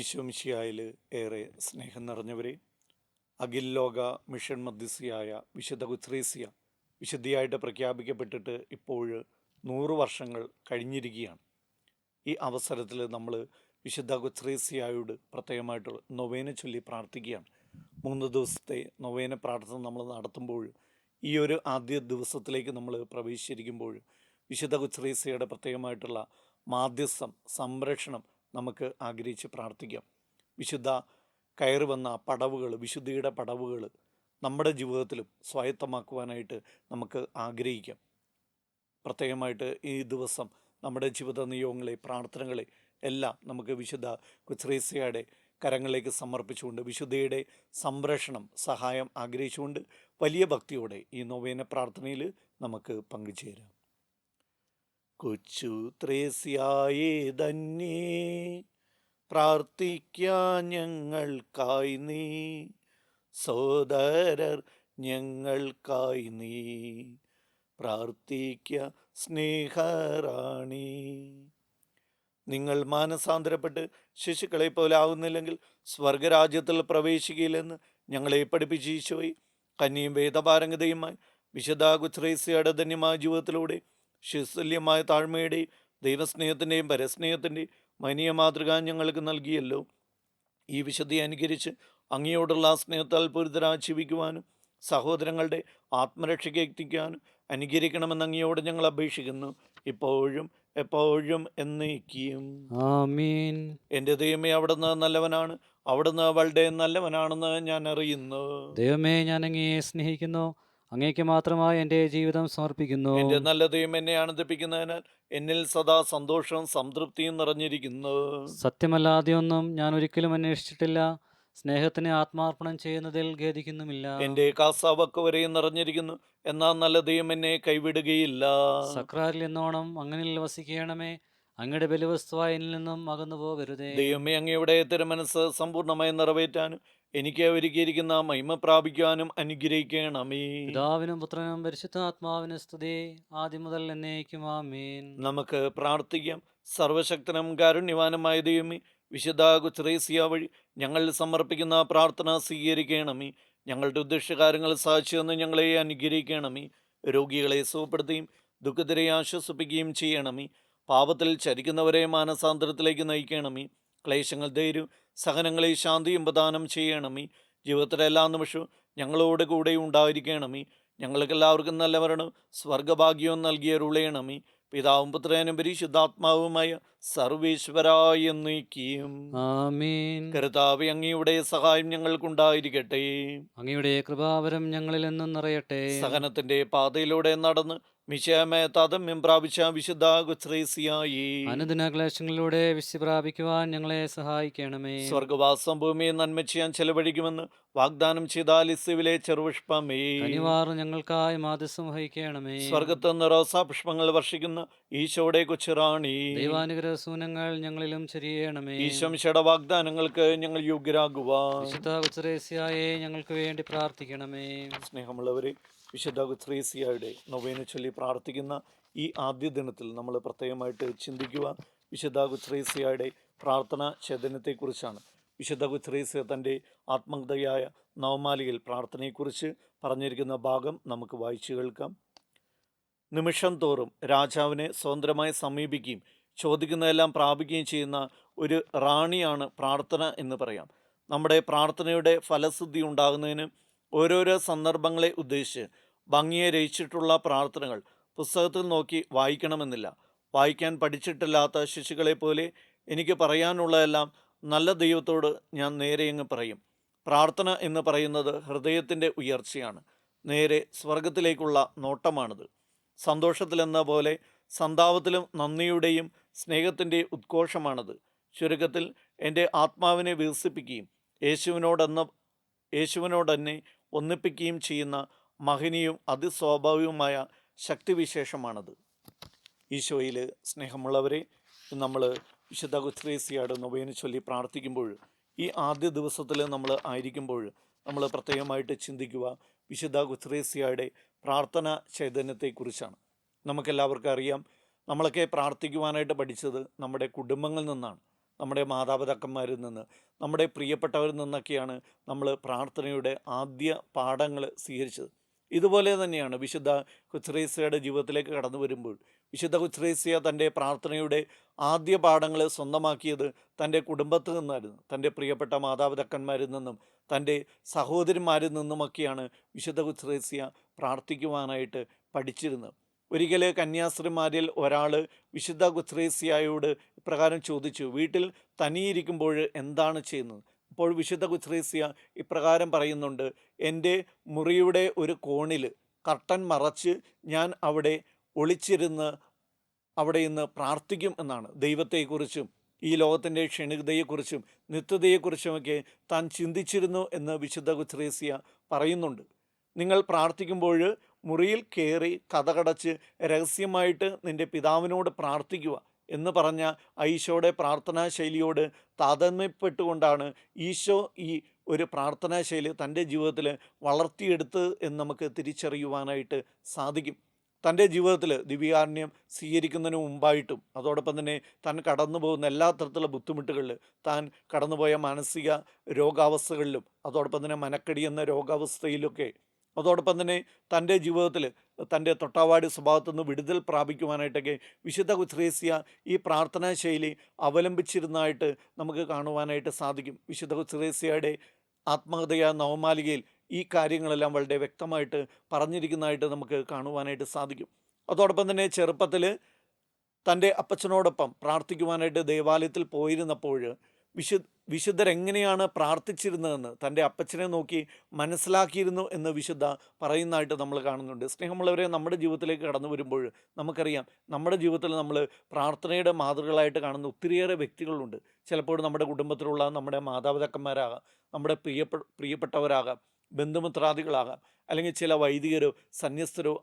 ഈശോമിശിഹായിൽ ഏറെ സ്നേഹം നിറഞ്ഞവരെ, അഖിൽ ലോക മിഷൻ മധ്യസ്ഥയായ വിശുദ്ധ കുത്രേസ്യ വിശുദ്ധിയായിട്ട് പ്രഖ്യാപിക്കപ്പെട്ടിട്ട് ഇപ്പോൾ 100 വർഷങ്ങൾ കഴിഞ്ഞിരിക്കുകയാണ്. ഈ അവസരത്തിൽ നമ്മൾ വിശുദ്ധ കുത്രേസ്യയോട് പ്രത്യേകമായിട്ട് നൊവേന ചൊല്ലി പ്രാർത്ഥിക്കുകയാണ്. 3 ദിവസത്തെ നൊവേന പ്രാർത്ഥന നമ്മൾ നടത്തുമ്പോൾ, ഈ ഒരു ആദ്യ ദിവസത്തിലേക്ക് നമ്മൾ പ്രവേശിച്ചിരിക്കുമ്പോൾ വിശുദ്ധ കുത്രേസ്യയുടെ പ്രത്യേകമായിട്ടുള്ള മാധ്യസ്ഥം, സംരക്ഷണം നമുക്ക് ആഗ്രഹിച്ച് പ്രാർത്ഥിക്കാം. വിശുദ്ധ കയറി വന്ന പടവുകൾ, വിശുദ്ധിയുടെ പടവുകൾ നമ്മുടെ ജീവിതത്തിലും സ്വായത്തമാക്കുവാനായിട്ട് നമുക്ക് ആഗ്രഹിക്കാം. പ്രത്യേകമായിട്ട് ഈ ദിവസം നമ്മുടെ ജീവിത നിയോഗങ്ങളെ, പ്രാർത്ഥനകളെ എല്ലാം നമുക്ക് വിശുദ്ധ കുത്രേസ്യയുടെ കരങ്ങളിലേക്ക് സമർപ്പിച്ചുകൊണ്ട് വിശുദ്ധിയുടെ സംരക്ഷണം, സഹായം ആഗ്രഹിച്ചുകൊണ്ട് വലിയ ഭക്തിയോടെ ഈ നൊവേന പ്രാർത്ഥനയിൽ നമുക്ക് പങ്കുചേരാം. കൊച്ചു ത്രേസ്യായേ ധന്യേ, പ്രാർത്ഥിക്കാൻ ഞങ്ങൾക്കായി നീ, സോദരർ ഞങ്ങൾക്കായി നീ, പ്രാർത്ഥിക്ക സ്നേഹറാണി. നിങ്ങൾ മാനസാന്തരപ്പെട്ട് ശിശുക്കളെ പോലെ ആവുന്നില്ലെങ്കിൽ സ്വർഗരാജ്യത്തിൽ പ്രവേശിക്കില്ലെന്ന് ഞങ്ങളെ പഠിപ്പിച്ച ഈശോയെ, കന്യയും വേദപാരംഗതയുമായി വിശുദ്ധ കുത്രേസ്യയുടെ ധന്യമായ ജീവിതത്തിലൂടെ ശിശുല്യമായ താഴ്മയുടെയും ദൈവസ്നേഹത്തിൻ്റെയും പരസ്നേഹത്തിൻ്റെയും മനിയ മാതൃക ഞങ്ങൾക്ക് നൽകിയല്ലോ. ഈ വിശുദ്ധിയെ അനുകരിച്ച് അങ്ങയോടുള്ള സ്നേഹത്താൽ പൂരിതരായി ജീവിക്കുവാനും സഹോദരങ്ങളുടെ ആത്മരക്ഷയ്ക്ക് എത്തിക്കാനും അനുകരിക്കണമെന്ന് അങ്ങയോട് ഞങ്ങൾ അപേക്ഷിക്കുന്നു, ഇപ്പോഴും എപ്പോഴും എന്നേക്കും. ആമീൻ. എൻ്റെ ദൈവമേ, അവിടുന്ന് നല്ലവനാണ്, അവിടുന്ന് അവളുടെ നല്ലവനാണെന്ന് ഞാൻ അറിയുന്നു. ദൈവമേ, ഞാൻ അങ്ങയെ സ്നേഹിക്കുന്നു, അങ്ങേക്ക് മാത്രമായി എൻ്റെ ജീവിതം സമർപ്പിക്കുന്നു. എൻ്റെ നല്ല ദൈവം എന്നെ ആനന്ദിപ്പിക്കുന്നതിനാൽ എന്നിൽ സദാ സന്തോഷവും സംതൃപ്തിയും നിറഞ്ഞിരിക്കുന്നു. സത്യമല്ലാതെ ഒന്നും ഞാൻ ഒരിക്കലും അന്വേഷിച്ചിട്ടില്ല, സ്നേഹത്തിന് ആത്മാർപ്പണം ചെയ്യുന്നതിൽ ഖേദിക്കുന്നുമില്ല. എൻ്റെ കാസാവൊക്കെ വരെയും നിറഞ്ഞിരിക്കുന്നു, എന്നാൽ നല്ല ദൈവം എന്നെ കൈവിടുകയില്ല. സക്രാരിൽ എന്നോണം അങ്ങനിൽ വസിക്കണമേ, അങ്ങയുടെ ബലിവസ്തുവായി എന്നിൽ നിന്നും അകന്നു പോകരുതേ. ദൈവമേ, അങ്ങയുടെ തിരുമനസ് സമ്പൂർണ്ണമായി നിറവേറ്റാനും എനിക്ക് ഒരുക്കിയിരിക്കുന്ന മഹിമ പ്രാപിക്കാനും അനുഗ്രഹിക്കണമേ. പിതാവിനും പുത്രനും പരിശുദ്ധാത്മാവിനും സ്തുതി, ആദ്യം മുതൽ എന്നേക്കും. ആമീൻ. നമുക്ക് പ്രാർത്ഥിക്കാം. സർവശക്തനും കാരുണ്യവാനുമായ ദൈവമേ, വിശുദ്ധ കുത്രേസ്യ വഴി ഞങ്ങൾ സമർപ്പിക്കുന്ന പ്രാർത്ഥന സ്വീകരിക്കണമേ. ഞങ്ങളുടെ ഉദ്ദേശകാര്യങ്ങൾ സാധിച്ചെന്ന് ഞങ്ങളെ അനുഗ്രഹിക്കണമേ. രോഗികളെ സുഖപ്പെടുത്തുകയും ദുഃഖിതരെ ആശ്വസിപ്പിക്കുകയും ചെയ്യണമേ. പാപത്തിൽ ചരിക്കുന്നവരെ മാനസാന്തരത്തിലേക്ക് നയിക്കണമേ. ക്ലേശങ്ങൾ ധൈര്യവും സഹനങ്ങളെ ശാന്തിയും പ്രദാനം ചെയ്യണമേ. ജീവിതത്തിലെ എല്ലാ നിമിഷവും ഞങ്ങളോട് കൂടെ ഉണ്ടായിരിക്കണമേ. ഞങ്ങൾക്കെല്ലാവർക്കും നല്ല മരണം സ്വർഗഭാഗ്യവും നൽകിയരുളയണമേ. പിതാവും പുത്രനും പരിശുദ്ധാത്മാവുമായ സർവേശ്വരായ എന്നേക്കും. ആമീൻ. കർത്താവേ, അങ്ങയുടെ സഹായം ഞങ്ങൾക്കുണ്ടായിരിക്കട്ടെ. അങ്ങയുടെ കൃപാവരം ഞങ്ങളിൽ എന്നും നിറയട്ടെ. സഹനത്തിന്റെ പാതയിലൂടെ നടന്ന് മിശിഹായെ താതമ്യം പ്രാപിച്ച വിശുദ്ധ കുത്രേസ്യയേ, അനുദിന ക്ലേശങ്ങളിലൂടെ വിശുദ്ധി പ്രാപിക്കുവാൻ ഞങ്ങളെ സഹായിക്കണമേ. സ്വർഗവാസം ഭൂമിയെ നന്മ ചെയ്യാൻ ചെലവഴിക്കുമെന്ന് വാഗ്ദാനം ചെയ്ത ലിസ്സുവിലെ ചെറുപുഷ്പമേ, കനിവാറ് ഞങ്ങൾക്കായി മാധ്യസ്ഥം വഹിക്കണമേ. സ്വർഗത്ത് നിന്ന് റോസാ പുഷ്പങ്ങൾ വർഷിക്കുന്ന ഈശോയുടെ കൊച്ചുറാണി, ദൈവാനുഗ്രഹ സൂനങ്ങൾ ഞങ്ങളിലും ചൊരിയണമേ. ഈശോമിശിഹായുടെ വാഗ്ദാനങ്ങൾക്ക് ഞങ്ങൾ യോഗ്യരാകുവാൻ വിശുദ്ധ കുത്രേസ്യയെ ഞങ്ങൾക്ക് വേണ്ടി പ്രാർത്ഥിക്കണമേ. സ്നേഹമുള്ളവരെ, വിശുദ്ധ കുത്രേസ്യയുടെ നൊവേന ചൊല്ലി പ്രാർത്ഥിക്കുന്ന ഈ ആദ്യ ദിനത്തിൽ നമ്മൾ പ്രത്യേകമായിട്ട് ചിന്തിക്കുക വിശുദ്ധ കുത്രേസ്യയുടെ പ്രാർത്ഥന ചൈതന്യത്തെക്കുറിച്ചാണ്. വിശുദ്ധ കുത്രേസ്യ തൻ്റെ ആത്മകഥയായ നവമാലികയിൽ പ്രാർത്ഥനയെക്കുറിച്ച് പറഞ്ഞിരിക്കുന്ന ഭാഗം നമുക്ക് വായിച്ചു കേൾക്കാം. നിമിഷം തോറും രാജാവിനെ സ്വതന്ത്രമായി സമീപിക്കുകയും ചോദിക്കുന്നതെല്ലാം പ്രാപിക്കുകയും ചെയ്യുന്ന ഒരു റാണിയാണ് പ്രാർത്ഥന എന്ന് പറയാം. നമ്മുടെ പ്രാർത്ഥനയുടെ ഫലസിദ്ധി ഉണ്ടാകുന്നതിന് ഓരോരോ സന്ദർഭങ്ങളെ ഉദ്ദേശിച്ച് ഭംഗിയെ രചിച്ചിട്ടുള്ള പ്രാർത്ഥനകൾ പുസ്തകത്തിൽ നോക്കി വായിക്കണമെന്നില്ല. വായിക്കാൻ പഠിച്ചിട്ടില്ലാത്ത ശിശുക്കളെ പോലെ എനിക്ക് പറയാനുള്ളതെല്ലാം നല്ല ദൈവത്തോട് ഞാൻ നേരെയങ്ങ് പറയും. പ്രാർത്ഥന എന്ന് പറയുന്നത് ഹൃദയത്തിൻ്റെ ഉയർച്ചയാണ്, നേരെ സ്വർഗത്തിലേക്കുള്ള നോട്ടമാണിത്. സന്തോഷത്തിലെന്ന പോലെ സന്താപത്തിലും നന്ദിയുടെയും സ്നേഹത്തിൻ്റെ ഉദ്ഘോഷമാണത്. ചുരുക്കത്തിൽ എൻ്റെ ആത്മാവിനെ വികസിപ്പിക്കുകയും യേശുവിനോടെന്നെ ഒന്നിപ്പിക്കുകയും ചെയ്യുന്ന മഹനീയവും അതിസ്വാഭാവികവുമായ ശക്തിവിശേഷമാണത്. ഈശോയിൽ സ്നേഹമുള്ളവരെ, നമ്മൾ വിശുദ്ധ കുത്രേസ്യയുടെ നൊവേന ചൊല്ലി പ്രാർത്ഥിക്കുമ്പോൾ, ഈ ആദ്യ ദിവസത്തിൽ നമ്മൾ ആയിരിക്കുമ്പോൾ നമ്മൾ പ്രത്യേകമായിട്ട് ചിന്തിക്കുക വിശുദ്ധ കുത്രേസ്യയുടെ പ്രാർത്ഥന ചൈതന്യത്തെക്കുറിച്ചാണ്. നമുക്കെല്ലാവർക്കും അറിയാം, നമ്മളൊക്കെ പ്രാർത്ഥിക്കുവാനായിട്ട് പഠിച്ചത് നമ്മുടെ കുടുംബങ്ങളിൽ നിന്നാണ്. നമ്മുടെ മാതാപിതാക്കന്മാരിൽ നിന്ന്, നമ്മുടെ പ്രിയപ്പെട്ടവരിൽ നിന്നൊക്കെയാണ് നമ്മൾ പ്രാർത്ഥനയുടെ ആദ്യ പാഠങ്ങൾ സ്വീകരിച്ചത്. ഇതുപോലെ തന്നെയാണ് വിശുദ്ധ കൊച്ച്രേസ്യയുടെ ജീവിതത്തിലേക്ക് കടന്നു വരുമ്പോൾ വിശുദ്ധ കൊച്ച്രേസ്യ തൻ്റെ പ്രാർത്ഥനയുടെ ആദ്യ പാഠങ്ങൾ സ്വന്തമാക്കിയത് തൻ്റെ കുടുംബത്തിൽ നിന്നായിരുന്നു. തൻ്റെ പ്രിയപ്പെട്ട മാതാപിതാക്കന്മാരിൽ നിന്നും തൻ്റെ സഹോദരന്മാരിൽ നിന്നുമൊക്കെയാണ് വിശുദ്ധ കൊച്ച്രേസ്യ പ്രാർത്ഥിക്കുവാനായിട്ട് പഠിച്ചിരുന്നത്. ഒരിക്കൽ കന്യാസ്ത്രീമാരിൽ ഒരാൾ വിശുദ്ധ കൊച്ച്രേസ്യയോട് ഇപ്രകാരം ചോദിച്ചു, വീട്ടിൽ തനിയിരിക്കുമ്പോൾ എന്താണ് ചെയ്യുന്നത്? അപ്പോൾ വിശുദ്ധ കൊച്ച്രേസ്യ ഇപ്രകാരം പറയുന്നുണ്ട്, എൻ്റെ മുറിയുടെ ഒരു കോണിൽ കർട്ടൻ മറച്ച് ഞാൻ അവിടെ ഒളിച്ചിരുന്ന് അവിടെ ഇന്ന് പ്രാർത്ഥിക്കും എന്നാണ്. ദൈവത്തെക്കുറിച്ചും ഈ ലോകത്തിൻ്റെ ക്ഷണികതയെക്കുറിച്ചും നിത്യതയെക്കുറിച്ചുമൊക്കെ താൻ ചിന്തിച്ചിരുന്നു എന്ന് വിശുദ്ധ കൊച്ച്രേസ്യ പറയുന്നുണ്ട്. നിങ്ങൾ പ്രാർത്ഥിക്കുമ്പോൾ മുറിയിൽ കയറി കതകടച്ച് രഹസ്യമായിട്ട് നിൻ്റെ പിതാവിനോട് പ്രാർത്ഥിക്കുക എന്ന് പറഞ്ഞ ഈശോയുടെ പ്രാർത്ഥനാ ശൈലിയോട് താതാത്മ്യപ്പെട്ടുകൊണ്ടാണ് ഈശോ ഈ ഒരു പ്രാർത്ഥനാ ശൈലി തൻ്റെ ജീവിതത്തിൽ വളർത്തിയെടുത്ത് എന്ന് നമുക്ക് തിരിച്ചറിയുവാനായിട്ട് സാധിക്കും. തൻ്റെ ജീവിതത്തിൽ ദിവ്യകാരുണ്യം സ്വീകരിക്കുന്നതിന് മുമ്പായിട്ടും അതോടൊപ്പം തന്നെ താൻ കടന്നു പോകുന്ന എല്ലാ തരത്തിലുള്ള ബുദ്ധിമുട്ടുകളിൽ, താൻ കടന്നുപോയ മാനസിക രോഗാവസ്ഥകളിലും അതോടൊപ്പം തന്നെ മനക്കടി എന്ന രോഗാവസ്ഥയിലൊക്കെ, അതോടൊപ്പം തന്നെ തൻ്റെ ജീവിതത്തിൽ തൻ്റെ തൊട്ടാവാടി സ്വഭാവത്തിൽ നിന്ന് വിടുതൽ പ്രാപിക്കുവാനായിട്ടൊക്കെ വിശുദ്ധ കൊച്ച്രേസ്യ ഈ പ്രാർത്ഥനാ ശൈലി അവലംബിച്ചിരുന്നതായിട്ട് നമുക്ക് കാണുവാനായിട്ട് സാധിക്കും. വിശുദ്ധ കൊച്ച്രേസ്യയുടെ ആത്മകഥയായ നവമാലികയിൽ ഈ കാര്യങ്ങളെല്ലാം വളരെ വ്യക്തമായിട്ട് പറഞ്ഞിരിക്കുന്നതായിട്ട് നമുക്ക് കാണുവാനായിട്ട് സാധിക്കും. അതോടൊപ്പം തന്നെ ചെറുപ്പത്തിൽ തൻ്റെ അപ്പച്ചനോടൊപ്പം പ്രാർത്ഥിക്കുവാനായിട്ട് ദേവാലയത്തിൽ പോയിരുന്നപ്പോൾ വിശുദ്ധരെങ്ങനെയാണ് പ്രാർത്ഥിച്ചിരുന്നതെന്ന് തൻ്റെ അപ്പച്ചനെ നോക്കി മനസ്സിലാക്കിയിരുന്നു എന്ന് വിശുദ്ധ പറയുന്നതായിട്ട് നമ്മൾ കാണുന്നുണ്ട്. സ്നേഹമുള്ളവരെ, നമ്മുടെ ജീവിതത്തിലേക്ക് കടന്നു വരുമ്പോൾ നമുക്കറിയാം, നമ്മുടെ ജീവിതത്തിൽ നമ്മൾ പ്രാർത്ഥനയുടെ മാതൃകളായിട്ട് കാണുന്ന ഒത്തിരിയേറെ വ്യക്തികളുണ്ട്. ചിലപ്പോൾ നമ്മുടെ കുടുംബത്തിലുള്ള നമ്മുടെ മാതാപിതാക്കന്മാരാകാം, നമ്മുടെ പ്രിയപ്പെട്ടവരാകാം, ബന്ധുമിത്രാദികളാകാം, അല്ലെങ്കിൽ ചില വൈദികരോ സന്യസ്തരോ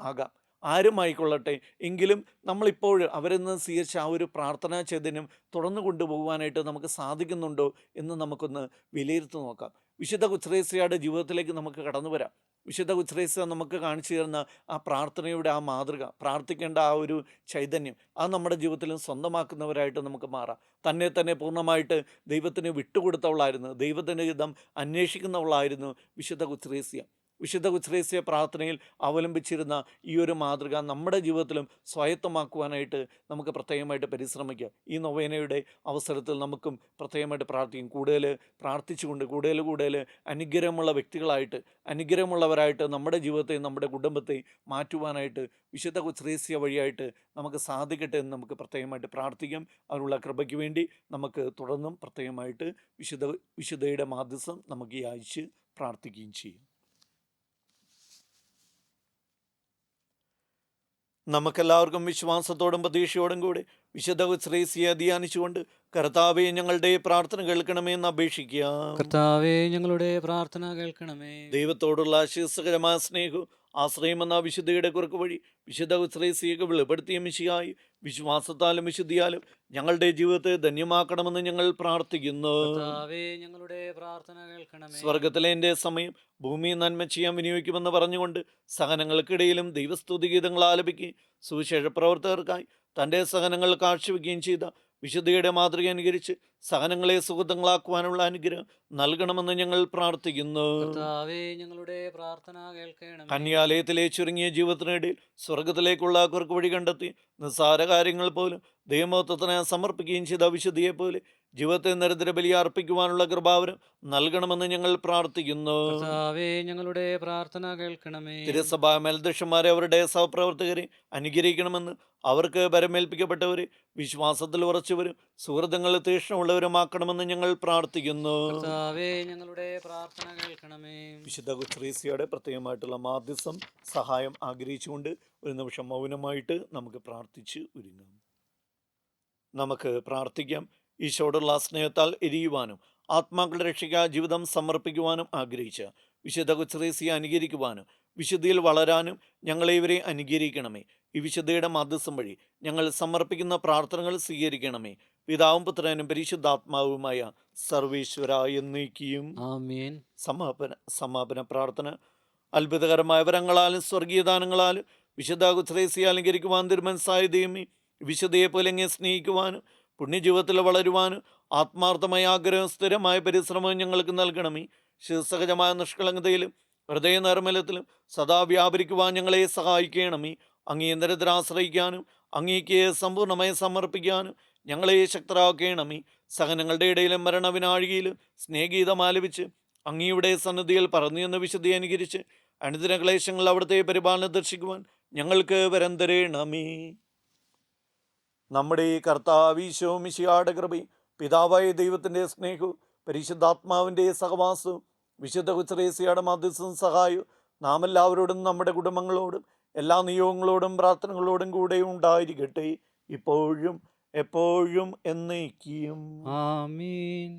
ആകാം. ആരുമായിക്കൊള്ളട്ടെ, എങ്കിലും നമ്മളിപ്പോൾ അവരിൽ നിന്ന് സ്വീകരിച്ച ആ ഒരു പ്രാർത്ഥനാ ചൈതന്യം തുടർന്ന് കൊണ്ടുപോകുവാനായിട്ട് നമുക്ക് സാധിക്കുന്നുണ്ടോ എന്ന് നമുക്കൊന്ന് വിലയിരുത്തി നോക്കാം. വിശുദ്ധ കൊച്ച്രേസ്യയുടെ ജീവിതത്തിലേക്ക് നമുക്ക് കടന്നു വരാം. വിശുദ്ധ കൊച്ച്രേസ്യ നമുക്ക് കാണിച്ചു തരുന്ന ആ പ്രാർത്ഥനയുടെ ആ മാതൃക, പ്രാർത്ഥിക്കേണ്ട ആ ഒരു ചൈതന്യം, അത് നമ്മുടെ ജീവിതത്തിലും സ്വന്തമാക്കുന്നവരായിട്ട് നമുക്ക് മാറാം. തന്നെ പൂർണ്ണമായിട്ട് ദൈവത്തിന് വിട്ടുകൊടുത്തവളായിരുന്നു, ദൈവത്തിൻ്റെ ഹിതം അന്വേഷിക്കുന്നവളായിരുന്നു വിശുദ്ധ കൊച്ച്രേസ്യ. വിശുദ്ധ കൊച്ച്രേസ്യ പ്രാർത്ഥനയിൽ അവലംബിച്ചിരുന്ന ഈ ഒരു മാതൃക നമ്മുടെ ജീവിതത്തിലും സ്വായത്തമാക്കുവാനായിട്ട് നമുക്ക് പ്രത്യേകമായിട്ട് പരിശ്രമിക്കാം. ഈ നൊവേനയുടെ അവസരത്തിൽ നമുക്കും പ്രത്യേകമായിട്ട് പ്രാർത്ഥിക്കും. കൂടുതൽ പ്രാർത്ഥിച്ചുകൊണ്ട് കൂടുതൽ അനുഗ്രഹമുള്ള വ്യക്തികളായിട്ട്, അനുഗ്രഹമുള്ളവരായിട്ട് നമ്മുടെ ജീവിതത്തെയും നമ്മുടെ കുടുംബത്തെയും മാറ്റുവാനായിട്ട് വിശുദ്ധ കൊച്ച്രേസ്യ വഴിയായിട്ട് നമുക്ക് സാധിക്കട്ടെ എന്ന് നമുക്ക് പ്രത്യേകമായിട്ട് പ്രാർത്ഥിക്കാം. അതിനുള്ള കൃപയ്ക്ക് വേണ്ടി നമുക്ക് തുടർന്നും പ്രത്യേകമായിട്ട് വിശുദ്ധയുടെ മാധ്യസ്ഥം നമുക്ക് ഈ ആഴ്ച പ്രാർത്ഥിക്കുകയും ചെയ്യും. നമുക്കെല്ലാവർക്കും വിശ്വാസത്തോടും പ്രതീക്ഷയോടും കൂടി വിശുദ്ധ കൊച്ച്രേസ്യയെ ധ്യാനിച്ചുകൊണ്ട് കർത്താവേ, ഞങ്ങളുടെ പ്രാർത്ഥന കേൾക്കണമേ എന്ന് അപേക്ഷിക്കാം. കർത്താവേ, ഞങ്ങളുടെ പ്രാർത്ഥന കേൾക്കണമേ. ദൈവത്തോടുള്ള ആശ്വാസകരമായ സ്നേഹവും ആശ്രയമെന്ന വിശുദ്ധയുടെ കുറുക്ക് വഴി വിശുദ്ധ കൊച്ച്രേസ്യയെ വെളിപ്പെടുത്തിയ മിശിഹായി വിശ്വാസത്താലും വിശുദ്ധിയാലും ഞങ്ങളുടെ ജീവിതത്തെ ധന്യമാക്കണമെന്ന് ഞങ്ങൾ പ്രാർത്ഥിക്കുന്നു. കർത്താവേ, ഞങ്ങളുടെ പ്രാർത്ഥന കേൾക്കണമേ. സ്വർഗത്തിലെ എൻ്റെ സമയം ഭൂമി നന്മ ചെയ്യാൻ വിനിയോഗിക്കുമെന്ന് പറഞ്ഞുകൊണ്ട് സഹനങ്ങൾക്കിടയിലും ദൈവസ്തുതി ഗീതങ്ങൾ ആലപിക്കുകയും സുവിശേഷ പ്രവർത്തകർക്കായി തൻ്റെ സഹനങ്ങൾ കാഴ്ചവെക്കുകയും ചെയ്ത വിശുദ്ധിയുടെ മാതൃക അനുകരിച്ച് സഹനങ്ങളെ സുഹൃത്തുക്കളാക്കുവാനുള്ള അനുഗ്രഹം നൽകണമെന്ന് ഞങ്ങൾ പ്രാർത്ഥിക്കുന്നു. കർത്താവേ, ഞങ്ങളുടെ പ്രാർത്ഥന കേൾക്കണമേ. കന്യാലയത്തിലെ ചുരുങ്ങിയ ജീവിതത്തിനിടയിൽ സ്വർഗത്തിലേക്കുള്ള കുറുക്ക് വഴി കണ്ടെത്തി നിസ്സാര കാര്യങ്ങൾ പോലും ദൈവമഹത്വത്തിന് സമർപ്പിക്കുകയും ചെയ്ത വിശുദ്ധിയെ പോലെ ജീവിതത്തെ നിരന്തര ബലി അർപ്പിക്കുവാനുള്ള കൃപാവരം നൽകണമെന്ന് ഞങ്ങൾ പ്രാർത്ഥിക്കുന്നു. കർത്താവേ, ഞങ്ങളുടെ പ്രാർത്ഥന കേൾക്കണമേ. തിരുസഭാ മേൽദൃശന്മാരെ അവരുടെ സഹപ്രവർത്തകരെ അനുഗ്രഹിക്കണമെന്ന്, അവർക്ക് പരമേൽപ്പിക്കപ്പെട്ടവരെ വിശ്വാസത്തിൽ ഉറച്ചവരും സുഹൃത്തുക്കളിൽ തീക്ഷ്ണമുള്ളവരുമാക്കണമെന്ന് ഞങ്ങൾ പ്രാർത്ഥിക്കുന്നു. കർത്താവേ, ഞങ്ങളുടെ പ്രാർത്ഥന കേൾക്കണമേ. വിശുദ്ധ കൊച്ച്രേസ്യയുടെ പ്രത്യേകമായിട്ടുള്ള മാധ്യസ്ഥം സഹായം ആഗ്രഹിച്ചുകൊണ്ട് ഒരു നിമിഷം മൗനമായിട്ട് നമുക്ക് പ്രാർത്ഥിച്ച് ഒരുങ്ങാം. നമുക്ക് പ്രാർത്ഥിക്കാം. ഈശോയോടുള്ള സ്നേഹത്താൽ എരിയുവാനും ആത്മാക്കളുടെ രക്ഷയ്ക്ക് ജീവിതം സമർപ്പിക്കുവാനും ആഗ്രഹിച്ച വിശുദ്ധ കൊച്ച്രേസ്യയെ അനുകരിക്കുവാനും വിശുദ്ധിയിൽ വളരാനും ഞങ്ങളെ ഇവരെ അനുഗ്രഹിക്കണമേ. ഈ വിശുദ്ധയുടെ മാധ്യസ്ഥം വഴി ഞങ്ങൾ സമർപ്പിക്കുന്ന പ്രാർത്ഥനകൾ സ്വീകരിക്കണമേ. പിതാവും പുത്രനും പരിശുദ്ധാത്മാവുമായ സർവേശ്വര എന്നേക്കും ആമേൻ. സമാപന പ്രാർത്ഥന. അത്ഭുതകരമായ വരങ്ങളാലും സ്വർഗീയദാനങ്ങളാലും വിശുദ്ധ കൊച്ച്രേസ്യയെ അലങ്കരിക്കുവാൻ തിരുമനസ്സായ ദൈവമേ, വിശുദ്ധയെ പോലെ അങ്ങേ സ്നേഹിക്കുവാനും പുണ്യജീവിതത്തിൽ വളരുവാനും ആത്മാർത്ഥമായ ആഗ്രഹം സ്ഥിരമായ പരിശ്രമം ഞങ്ങൾക്ക് നൽകണമേ. ശിവസഹജമായ നിഷ്കളങ്കതയിലും ഹൃദയ നിർമ്മലത്തിലും സദാ വ്യാപരിക്കുവാൻ ഞങ്ങളെ സഹായിക്കണമേ. അങ്ങേ നിരന്തരം ആശ്രയിക്കാനും അങ്ങേക്ക് സമ്പൂർണ്ണമായി സമർപ്പിക്കാനും ഞങ്ങളെ ശക്തരാക്കണമേ. സഹനങ്ങളുടെ ഇടയിലും മരണവിനാഴികയിലും സ്നേഹഗീതം ആലപിച്ച് അങ്ങയുടെ സന്നിധിയിൽ പറഞ്ഞു എന്ന് വിശുദ്ധി അനുകരിച്ച് അനുദിന ക്ലേശങ്ങൾ അവിടുത്തെ പരിപാലനം ദർശിക്കുവാൻ ഞങ്ങൾക്ക് വരം തരണമേ. നമ്മുടെ ഈ കർത്താവീശോ മിശിഹായുടെ കൃപയും പിതാവായ ദൈവത്തിൻ്റെ സ്നേഹവും പരിശുദ്ധാത്മാവിൻ്റെ സഹവാസവും വിശുദ്ധ കുച്ചറേസ്യയുടെ മധ്യസ്ഥം സഹായവും നാം എല്ലാവരോടും നമ്മുടെ കുടുംബങ്ങളോടും എല്ലാ നിയോഗങ്ങളോടും പ്രാർത്ഥനകളോടും കൂടെ ഉണ്ടായിരിക്കട്ടെ, ഇപ്പോഴും എപ്പോഴും എന്നേക്കും. ആമീൻ.